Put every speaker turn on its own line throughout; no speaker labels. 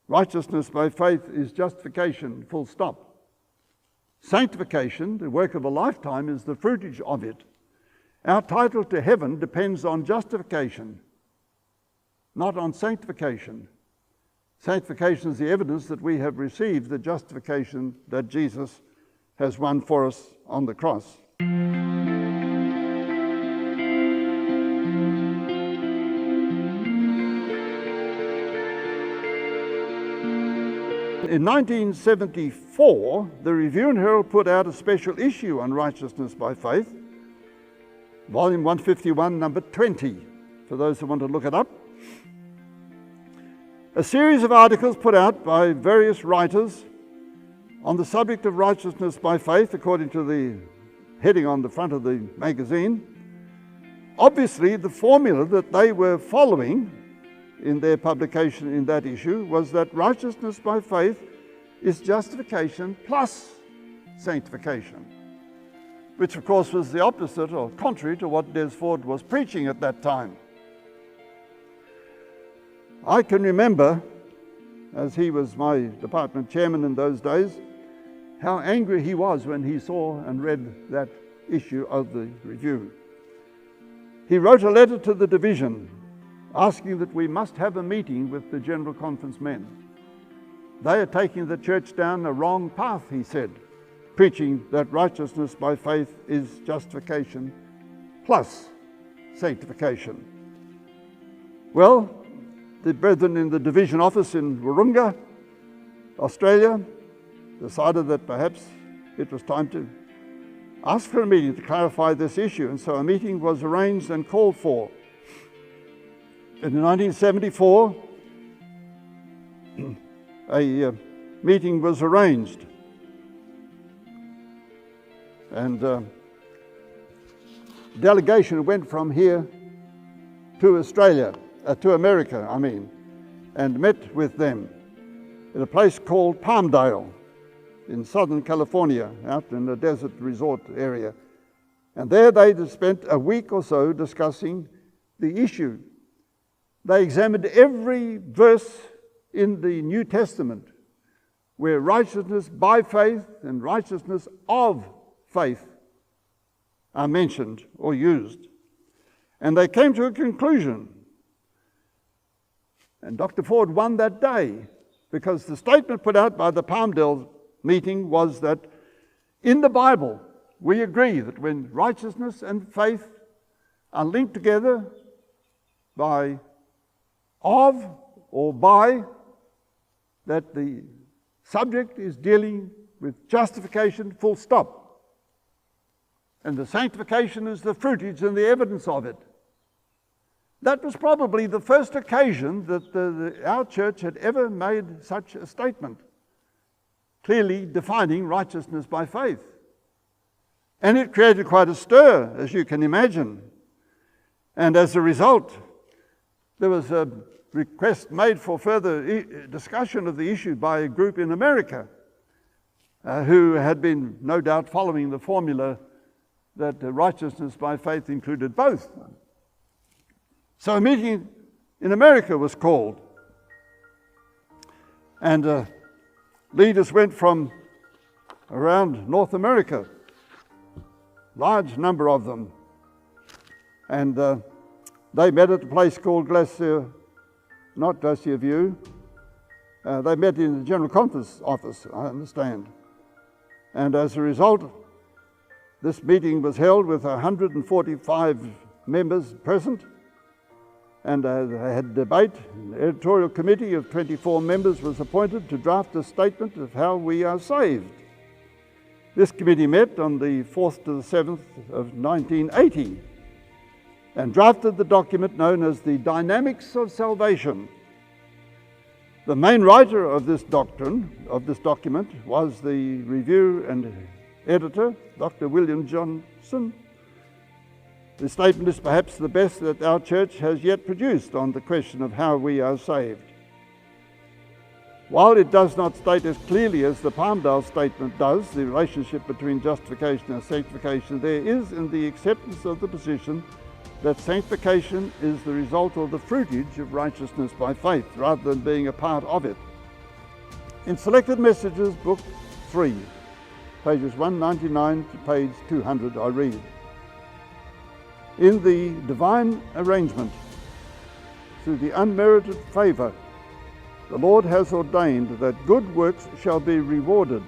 Righteousness by faith is justification, full stop. Sanctification, the work of a lifetime, is the fruitage of it. Our title to heaven depends on justification, not on sanctification. Sanctification is the evidence that we have received the justification that Jesus has won for us on the cross. In 1974, the Review and Herald put out a special issue on righteousness by faith, volume 151, number 20, for those who want to look it up. A series of articles put out by various writers on the subject of righteousness by faith, according to the heading on the front of the magazine. Obviously, the formula that they were following in their publication in that issue was that righteousness by faith is justification plus sanctification, which of course was the opposite or contrary to what Desmond was preaching at that time. I can remember, as he was my department chairman in those days, how angry he was when he saw and read that issue of the Review. He wrote a letter to the division asking that we must have a meeting with the General Conference men. They are taking the church down a wrong path, he said, preaching that righteousness by faith is justification plus sanctification. Well, the brethren in the division office in Wahroonga, Australia, decided that perhaps it was time to ask for a meeting to clarify this issue, and so a meeting was arranged and called for. In 1974, a meeting was arranged, and a delegation went from here to America, and met with them at a place called Palmdale in Southern California, out in a desert resort area. And there they spent a week or so discussing the issue. They examined every verse in the New Testament where righteousness by faith and righteousness of faith are mentioned or used. And they came to a conclusion. And Dr. Ford won that day, because the statement put out by the Palmdale meeting was that in the Bible we agree that when righteousness and faith are linked together by of or by, that the subject is dealing with justification, full stop. And the sanctification is the fruitage and the evidence of it. That was probably the first occasion that our church had ever made such a statement, clearly defining righteousness by faith. And it created quite a stir, as you can imagine. And as a result, there was a request made for further discussion of the issue by a group in America who had been, no doubt, following the formula that righteousness by faith included both. So a meeting in America was called, and leaders went from around North America, large number of them, and they met at a place called Glacier View. They met in the General Conference office, I understand. And as a result, this meeting was held with 145 members present, and they had a debate. An editorial committee of 24 members was appointed to draft a statement of how we are saved. This committee met on the 4th to the 7th of 1980 and drafted the document known as the Dynamics of Salvation. The main writer of this document, was the review and editor, Dr. William Johnson. The statement is perhaps the best that our church has yet produced on the question of how we are saved. While it does not state as clearly as the Palmdale statement does the relationship between justification and sanctification, there is in the acceptance of the position that sanctification is the result of the fruitage of righteousness by faith rather than being a part of it. In Selected Messages, Book 3, pages 199 to page 200, I read, "In the divine arrangement, through the unmerited favour, the Lord has ordained that good works shall be rewarded.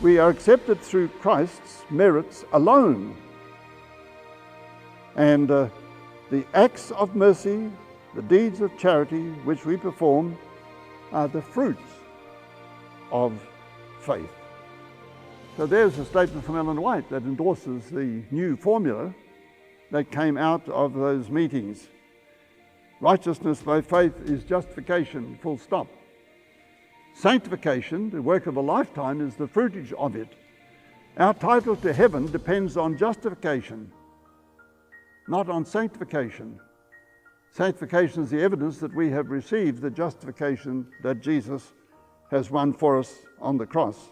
We are accepted through Christ's merits alone, and the acts of mercy, the deeds of charity which we perform are the fruits of faith." So there's a statement from Ellen White that endorses the new formula that came out of those meetings. Righteousness by faith is justification, full stop. Sanctification, the work of a lifetime, is the fruitage of it. Our title to heaven depends on justification, not on sanctification. Sanctification is the evidence that we have received the justification that Jesus has won for us on the cross.